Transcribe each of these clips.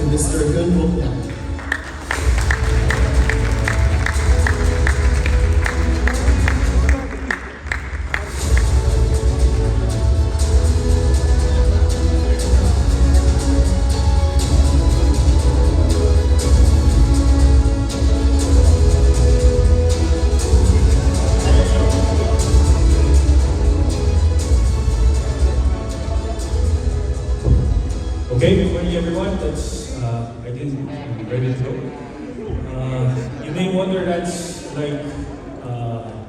Mr. Gunbok. Okay, good morning everyone. I think I'm ready to go. You may wonder that's like,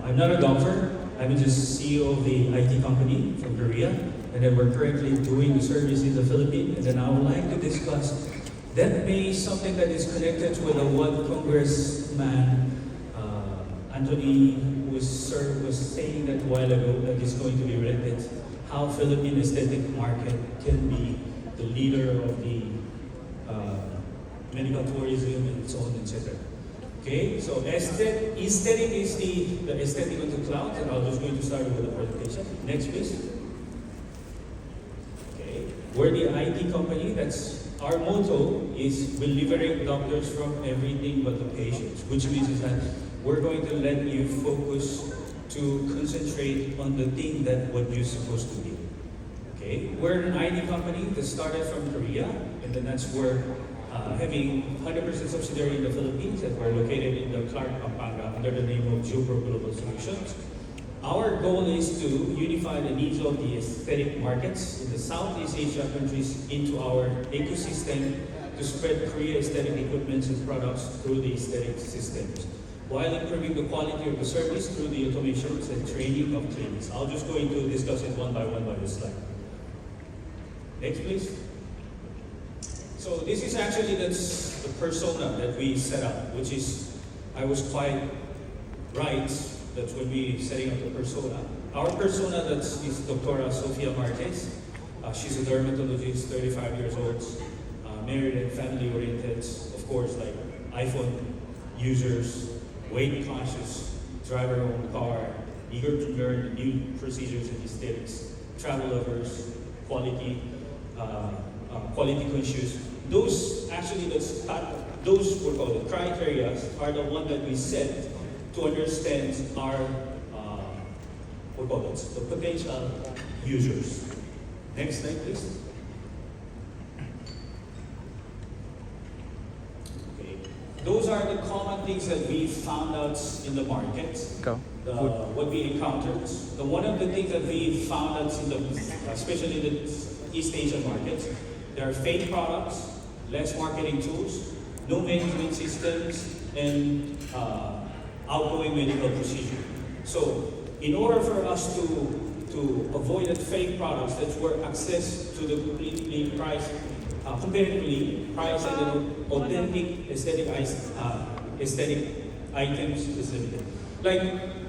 I'm not a doctor. I'm just CEO of the IT company from Korea. And then we're currently doing the service in the Philippines. And then I would like to discuss that may something that is connected with what Congressman Anthony was saying that a while ago that is going to be related. How Philippine aesthetic market can be the leader of the medical tourism and so on, etc. Okay, so aesthetic is the aesthetic on the cloud, and I'm just going to start with the presentation. Next, please. Okay, we're the IT company. That's our motto is delivering doctors from everything but the patients, which means is that we're going to let you focus to concentrate on the thing that what you're supposed to be. Okay. We're an IT company that started from Korea, and then that's where having 100% subsidiary in the Philippines, and we're located in the Clark, Pampanga, under the name of Jupro Global Solutions. Our goal is to unify the needs of the aesthetic markets in the Southeast Asia countries into our ecosystem to spread Korea aesthetic equipment and products through the aesthetic systems, while improving the quality of the service through the automations and training of clinics. I'll just going to discuss it one by this slide. Next, please. So this is actually that's the persona that we set up, which is, I was quite right that when we setting up the persona. Our persona that is Dr. Sofia Marquez. She's a dermatologist, 35 years old, married and family oriented, of course, like iPhone users, weight conscious, drive her own car, eager to learn new procedures and aesthetics, travel lovers, quality conscious. Those actually, those were called the criteria are the one that we set to understand our the potential users. Next slide, please. Okay. Those are the common things that we found out in the market. What we encountered. One of the things that we found out in the, especially the East Asian markets, there are fake products, less marketing tools, no management systems, and outgoing medical procedure. So, in order for us to avoid that fake products, that's where access to the completely priced, competitively priced and authentic aesthetic items is limited. Like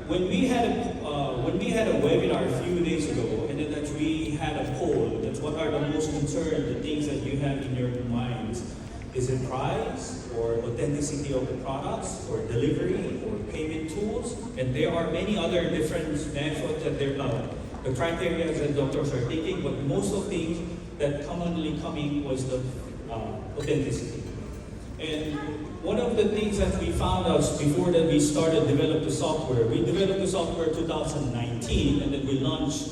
when we had a webinar a few days ago, and then that we had a poll. That's what are the most concerned, the things that you have in your minds. Is it price, or authenticity of the products, or delivery, or payment tools? And there are many other different methods that they're the criteria that doctors are taking, but most of things that commonly coming was the authenticity. And one of the things that we found out before that we started develop the software, we developed the software 2019, and then we launched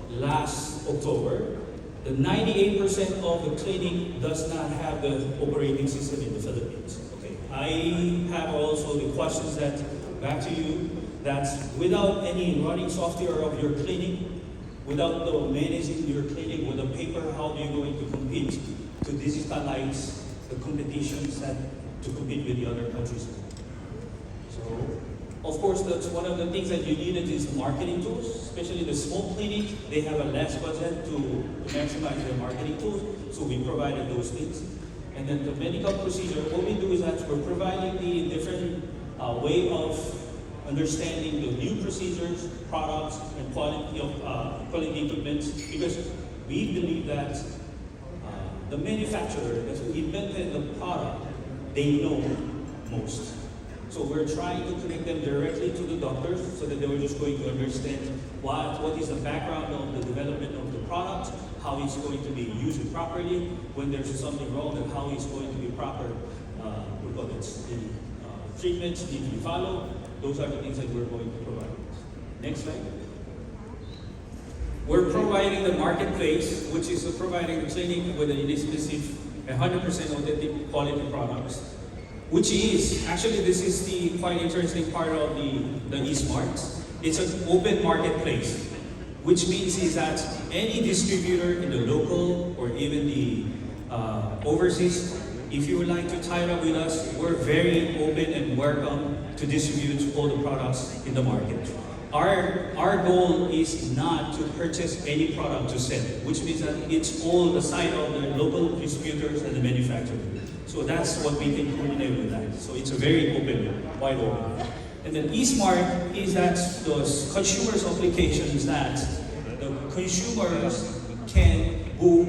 last October. The 98% of the clinic does not have the operating system in the Philippines. Okay, I have also the questions that back to you. That's without any running software of your clinic, without the managing your clinic with a paper, how are you going to compete to digitalize the competitions that to compete with the other countries? So, of course, that's one of the things that you needed is the marketing tools, especially the small clinic. They have a less budget to maximize their marketing tools, so we provided those things. And then the medical procedure, what we do is that we're providing the different way of understanding the new procedures, products, and quality equipment, because we believe that the manufacturer that invented the product, they know most. So we're trying to connect them directly to the doctors so that they were just going to understand what is the background of the development of the product, how it's going to be used properly, when there's something wrong, and how it's going to be proper, the treatments need to be followed. Those are the things that we're going to provide. Next slide. We're providing the marketplace, which is providing the clinic with an inexpensive 100% authentic quality products, which is, actually this is the quite interesting part of the Easmart. It's an open marketplace, which means is that any distributor in the local or even the overseas, if you would like to tie up with us, we're very open and welcome to distribute all the products in the market. Our goal is not to purchase any product to sell, which means that it's all the side of the local distributors and the manufacturer. So that's what we can coordinate with that. So it's a very open, wide open. And then Easmart is that those consumers applications that the consumers can go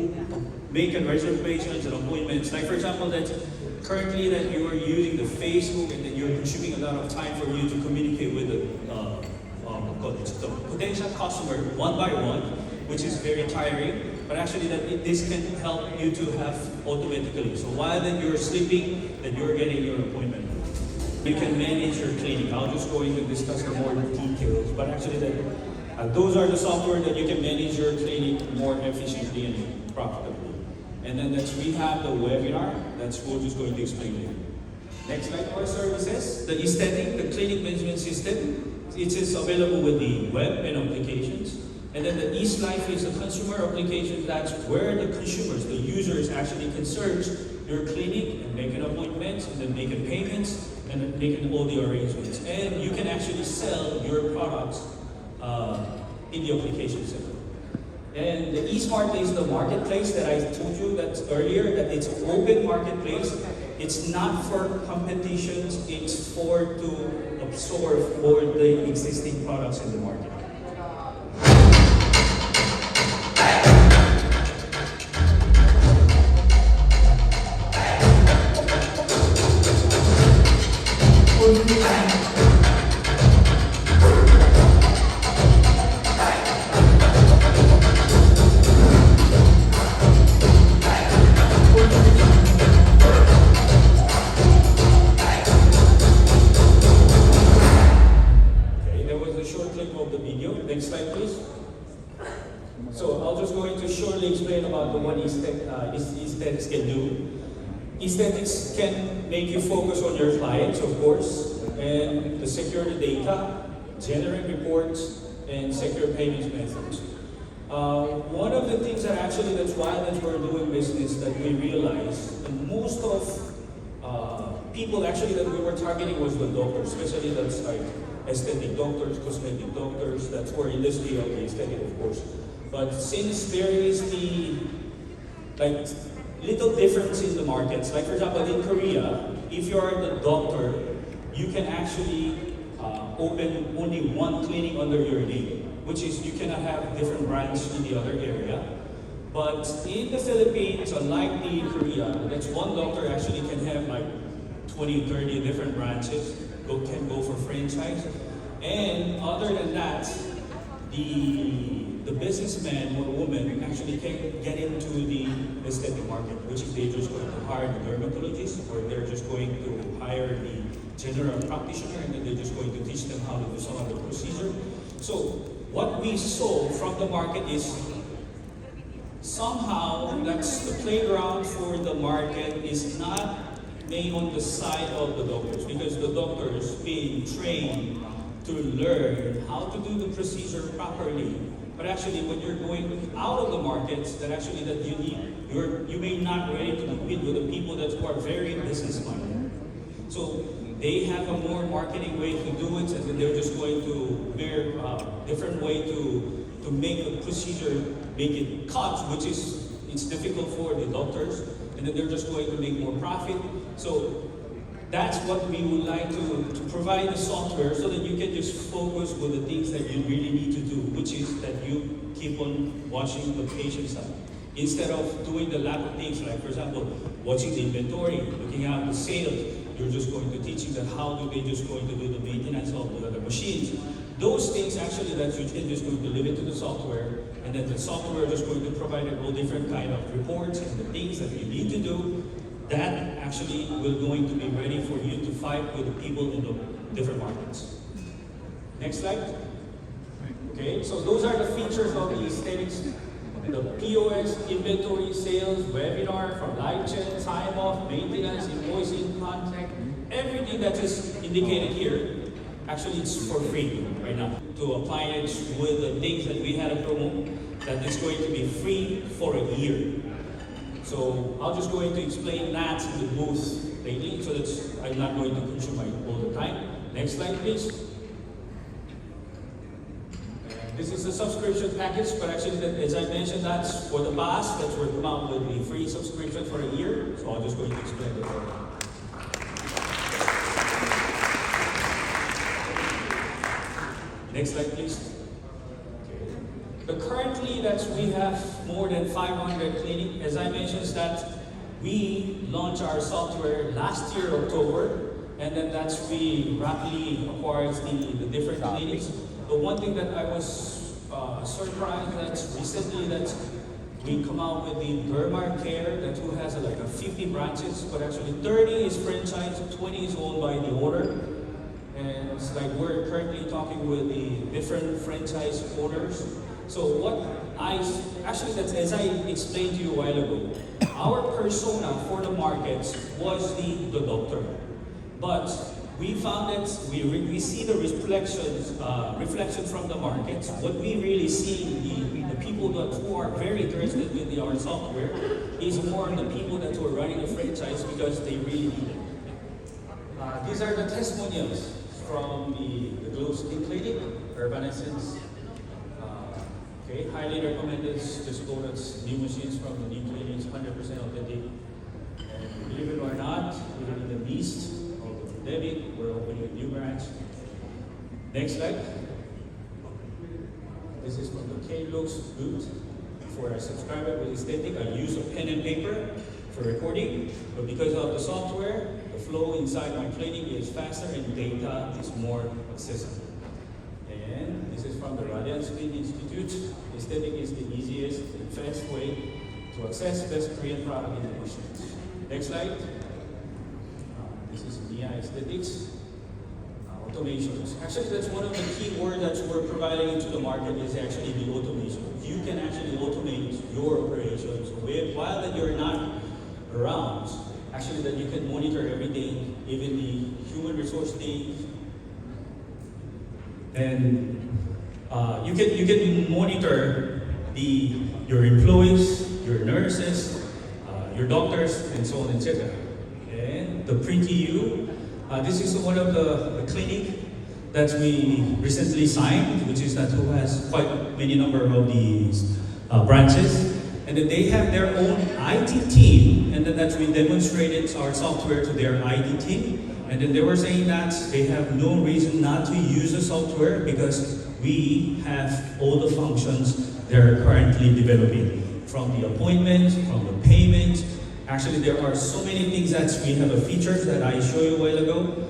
make a reservations and appointments. Like for example, that currently that you are using the Facebook and then you're consuming a lot of time for you to communicate with the potential customer one by one, which is very tiring. But actually, this can help you to have automatically. So while that you're sleeping, that you're getting your appointment. You can manage your clinic. I'll just go into discuss the more details. But actually, those are the software that you can manage your clinic more efficiently and profitably. And then we have the webinar. We're just going to explain it. Next slide. Our services, the Easethetic, the clinic management system. It is available with the web and applications. And then the EastLife is a consumer application that's where the consumers, the users actually can search your clinic and make an appointment and then make payments and then make all the arrangements. And you can actually sell your products in the application center. And the Easmart is the marketplace that I told you that earlier, that it's an open marketplace. It's not for competitions, it's for to absorb all the existing products in the market. Easethetics can do. Easethetics can make you focus on your clients, of course, and to secure the data, generate reports, and secure payment methods. One of the things that actually that's why that we're doing business that we realized, and most of people actually that we were targeting was the doctors, especially that's like aesthetic doctors, cosmetic doctors, that's our industry of the aesthetic, of course. But since there is the little difference in the markets, like for example in Korea, if you are the doctor, you can actually open only one clinic under your name, which is you cannot have different branches in the other area. But in the Philippines, unlike the Korea, that's one doctor actually can have like 20, 30 different branches, can go for franchise. And other than that, the businessman or woman actually can get into the aesthetic market, which is they're just going to hire the dermatologist, or they're just going to hire the general practitioner, and then they're just going to teach them how to do some of the procedure. So what we saw from the market is somehow that's the playground for the market is not made on the side of the doctors, because the doctors being trained to learn how to do the procedure properly. But actually, when you're going out of the markets, that actually that you may not ready to compete with the people that are very business-minded. So they have a more marketing way to do it, and then they're just going to very different way to make the procedure, make it cut, which is it's difficult for the doctors, and then they're just going to make more profit. So that's what we would like to provide the software so that you can just focus with the things that you really need to do, which is that you keep on watching the patient side. Instead of doing the lot of things, like for example, watching the inventory, looking at the sales, you're just going to teaching that how do they just going to do the maintenance of the machines. Those things actually that you can just going to leave it to the software, and then the software is just going to provide all different kind of reports and the things that you need to do. That actually will going to be ready for you to fight with the people in the different markets. Next slide. Okay, so those are the features of the Easethetics. The POS, inventory, sales, webinar, from live chat, time off, maintenance, invoicing, contact, everything that is indicated here, actually it's for free right now. To apply it with the things that we had a promo, that is going to be free for a year. So I'll just going to explain that in the booth lately, so that I'm not going to consume my all the time. Next slide, please. This is the subscription package, but actually, as I mentioned, that's for the PAAS. That's where come out with the free subscription for a year. So I'm just going to explain it. Next slide, please. Okay. But currently, we have more than 500 clinics. As I mentioned, that we launched our software last year, October, and then we rapidly acquired the different clinics. The one thing that I was surprised that recently that we come out with the Easemart Care that who has like 50 branches, but actually 30 is franchise, 20 is owned by the owner. And it's like we're currently talking with the different franchise owners. So that's as I explained to you a while ago, our persona for the markets was the doctor. But we found that we see the reflection from the markets. What we really see, the people who are very interested with our software is more the people that were running the franchise because they really need it. These are the testimonials from the Glow Skin Clinic, Urban Essence. Okay, highly recommended. Just go to new machines from the new clinics, 100% authentic. And believe it or not, even in the beast. David, we're opening a new branch. Next slide. This is from the K-Looks booth. For a subscriber with Easethetic, I use a pen and paper for recording, but because of the software, the flow inside my clinic is faster and data is more accessible. And this is from the Radiant Skin Institute. Easethetic is the easiest and fast way to access best Korean product in the machines. Next slide. This is Easethetics. Automations. Actually, that's one of the key words that we're providing into the market is actually the automation. You can actually automate your operations while that you're not around. Actually, that you can monitor everything, even the human resource things. And you can monitor your employees, your nurses, your doctors, and so on, etc. And the Pretty You. This is one of the clinic that we recently signed, which is who has quite many number of these branches. And then they have their own IT team, and then we demonstrated our software to their IT team. And then they were saying that they have no reason not to use the software because we have all the functions they're currently developing, from the appointments, from the payments. Actually, there are so many things that we have a features that I showed you a while ago.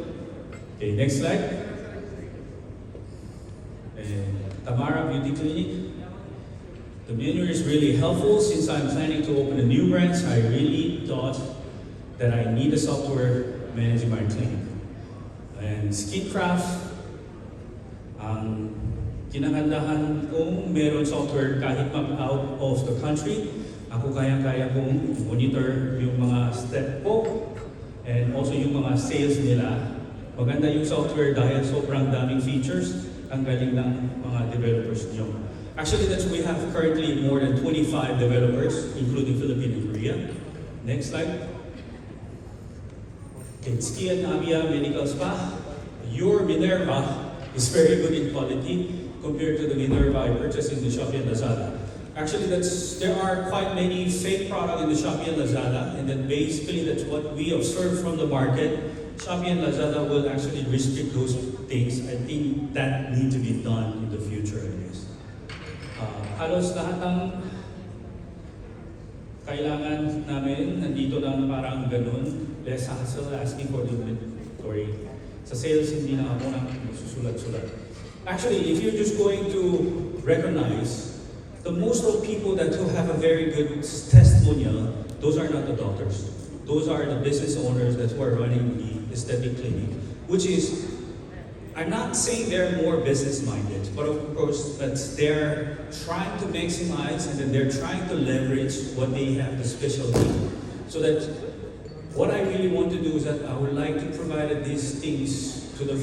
Okay, next slide. And Tamara Beauty Clinic. The menu is really helpful since I'm planning to open a new branch. I really thought that I need a software managing my clinic. And Skincraft, ang kinagandahan kong meron software kahit out of the country. Ako kaya kong monitor yung mga step ko and also yung mga sales nila. Maganda yung software dahil sobrang daming features. Ang galing ng mga developers nyo. Actually, we have currently more than 25 developers, including Philippine and Korea. Next slide. Okay, Ski and Avia Medical Spa. Your Minerva is very good in quality compared to the Minerva I purchased in the Shopee and Lazada. Actually, there are quite many fake products in the Shopee and Lazada, and then basically that's what we observe from the market. Shopee and Lazada will actually restrict those things. I think that needs to be done in the future, I guess. Halos lahat ng kailangan namin nandito lang parang ganun. less hassle asking for the inventory. Sa sales, hindi na ako na susulat-sulat. Actually, if you're just going to recognize, the most of people that who have a very good testimonial, those are not the doctors. Those are the business owners that who are running the aesthetic clinic, which is, I'm not saying they're more business-minded, but of course that they're trying to maximize and then they're trying to leverage what they have, the specialty. So that what I really want to do is that I would like to provide these things to the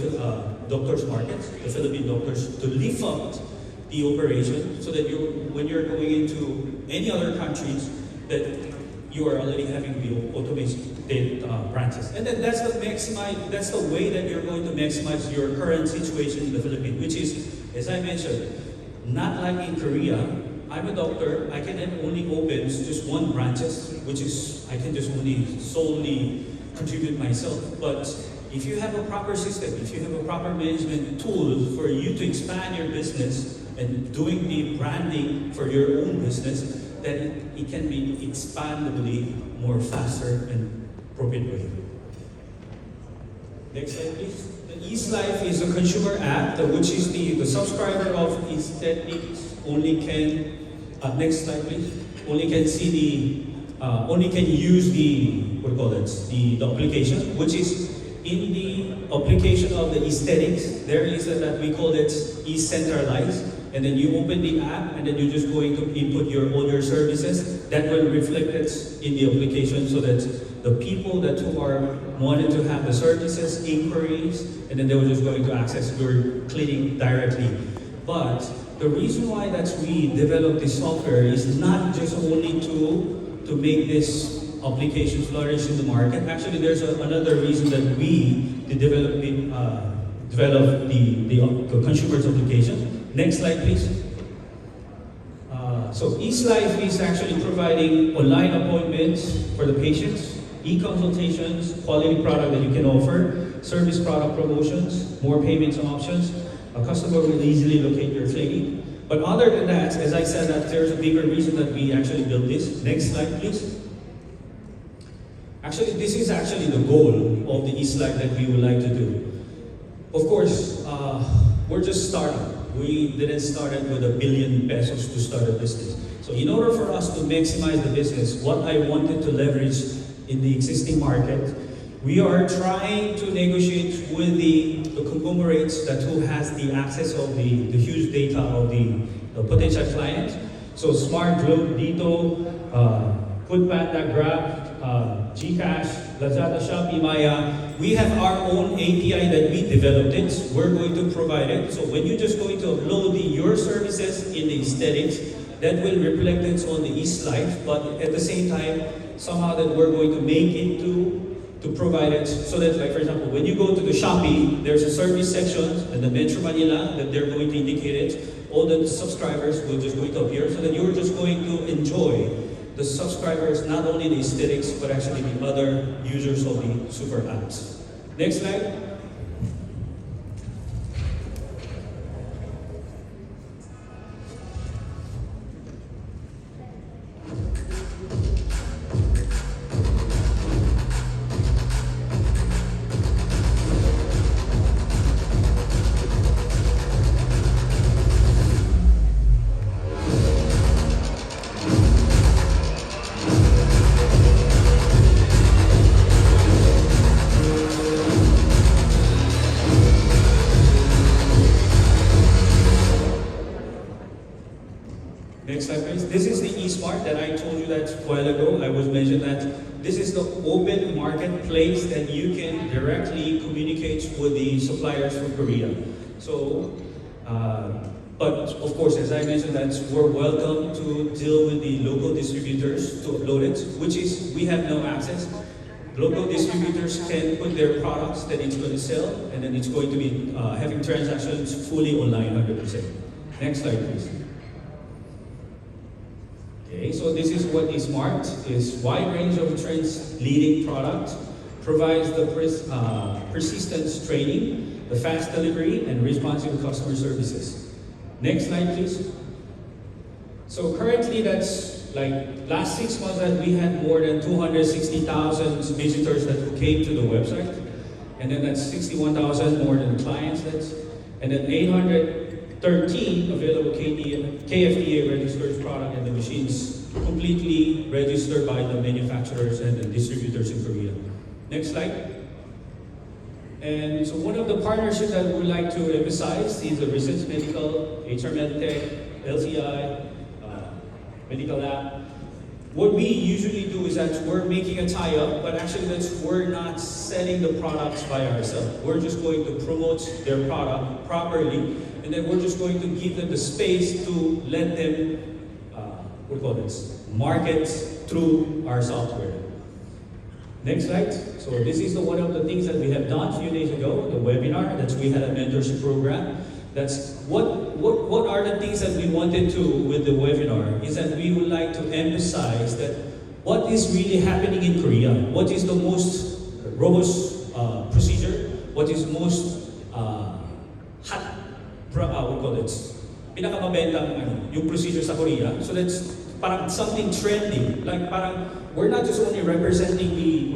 doctors' market, the Philippine doctors, to lift up the operation so that when you're going into any other countries, that you are already having the automated branches. And then that's the way that you're going to maximize your current situation in the Philippines, which is, as I mentioned, not like in Korea. I'm a doctor, I can only open just one branches, which is, I can just only solely contribute myself. But if you have a proper system, if you have a proper management tool for you to expand your business and doing the branding for your own business, then it can be expandably more faster and appropriate way. Next slide, please. The Easelife is a consumer app, which is the subscriber of Easethetics only can, next slide please, only can see the, only can use the, what do you call it, the application, which is in the application of the Easethetics, there is that we call it Ecentralized. And then you open the app and then you're just going to input all your services. That will reflect it in the application so that the people that who are wanting to have the services, inquiries, and then they were just going to access your clinic directly. But the reason why that we developed this software is not just only to make this application flourish in the market. Actually, there's another reason that we developed the consumer's application. Next slide, please. So Easelife is actually providing online appointments for the patients, e-consultations, quality product that you can offer, service product promotions, more payments options. A customer will easily locate your clinic. But other than that, as I said, that there's a bigger reason that we actually built this. Next slide, please. Actually, this is actually the goal of the Easelife that we would like to do. Of course, we're just starting. We didn't start it with ₱1 billion to start a business. So in order for us to maximize the business, what I wanted to leverage in the existing market, we are trying to negotiate with the conglomerates that who has the access of the huge data of the potential clients. So Smart, Globe, Dito, Foodpanda, Grab, Gcash, Lazada, Shopee, Maya. We have our own API that we developed it. We're going to provide it. So when you're just going to upload your services in the aesthetics, that will reflect it on the Easelife. But at the same time, somehow that we're going to make it to provide it so that, like for example, when you go to the Shopee, there's a service section in the Metro Manila that they're going to indicate it. All the subscribers will just going to appear so that you're just going to enjoy the subscribers, not only the aesthetics, but actually the other users of the super apps. Next slide. Next slide, please. This is the Easemart that I told you that a while ago. I was mentioned that this is the open marketplace that you can directly communicate with the suppliers from Korea. So, but of course, as I mentioned, that we're welcome to deal with the local distributors to upload it, which is we have no access. Local distributors can put their products that it's going to sell, and then it's going to be having transactions fully online 100%. Next slide, please. Okay, so this is what Easemart is. Wide range of trends leading product, provides the persistence training, the fast delivery, and responsive customer services. Next slide, please. So currently, that's like last 6 months that we had more than 260,000 visitors that came to the website. And then that's 61,000 more than clients. And then 813 available KFDA registered product, and the machines completely registered by the manufacturers and the distributors in Korea. Next slide. And so one of the partnerships that we would like to emphasize is the Research Medical, HR MedTech, LCI, Medical Lab. What we usually do is that we're making a tie-up, but actually we're not selling the products by ourselves. We're just going to promote their product properly, and then we're just going to give them the space to let them, market through our software. Next slide. So this is one of the things that we have done a few days ago, the webinar. We had a mentorship program. That's what are the things that we wanted to with the webinar is that we would like to emphasize that what is really happening in Korea, what is the most robust procedure, what is most hot, pinakamabentang yung procedure sa Korea. So that's parang something trendy. Like parang we're not just only representing the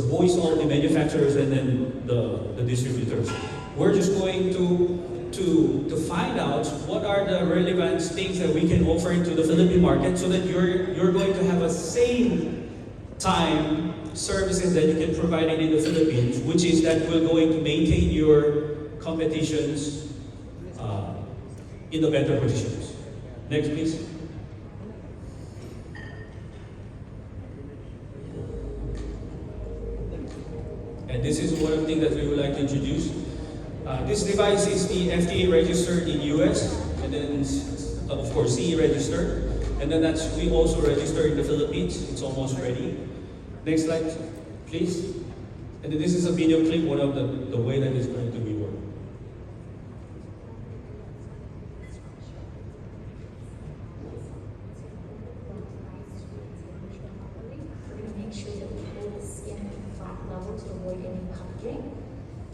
voice of the manufacturers and then the distributors. We're just going to find out what are the relevant things that we can offer into the Philippine market so that you're going to have a same time services that you can provide in the Philippines, which is that we're going to maintain your competitions in the better positions. Next, please. And this is one of the things that we would like to introduce. This device is the FDA registered in US, and then of course CE registered, and then we also registered in the Philippines. It's almost ready. Next slide, please. And then this is a video clip, one of the way that it's going to be worked.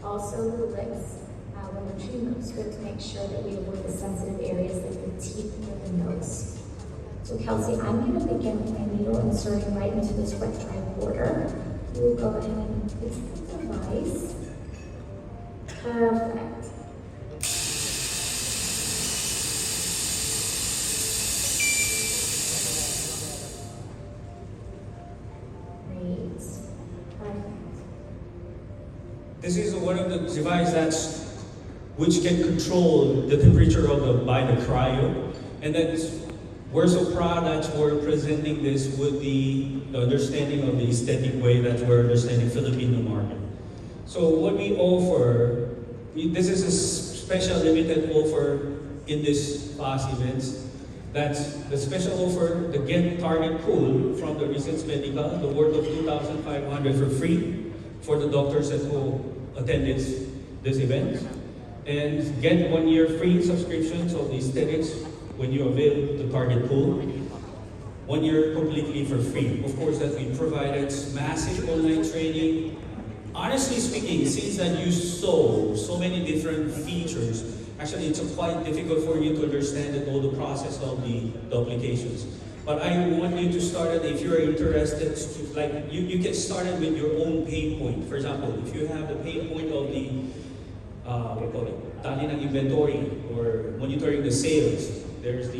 Also the lips, when we're treating lips, we have to make sure that we avoid the sensitive areas like the teeth or the nose. So Kelsey, I'm going to begin with my needle inserting right into this wet dry border. You will go ahead and fix the device. Perfect. This is one of the devices which can control the temperature by the cryo, and we're so proud that we're presenting this with the understanding of the aesthetic way that we're understanding Filipino market. So what we offer, this is a special limited offer in this PAAS events. That's the special offer, the Get Target Pool from the Research Medical, the worth of 2,500 for free for the doctors that who attend this event. And get 1 year free subscriptions of the Easethetics when you avail the Target Pool. 1 year completely for free. Of course, that we provided massive online training. Honestly speaking, since that you saw so many different features, actually it's quite difficult for you to understand all the process of the applications. But I want you to start it if you're interested, like you can start it with your own pain point. For example, if you have the pain point of the, tali ng inventory or monitoring the sales, there's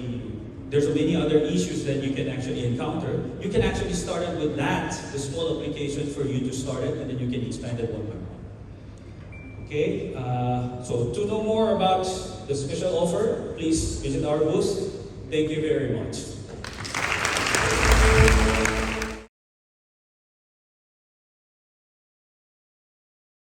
many other issues that you can actually encounter. You can actually start it with that, the small application for you to start it, and then you can expand it one by one. Okay, so to know more about the special offer, please visit our booth. Thank you very much.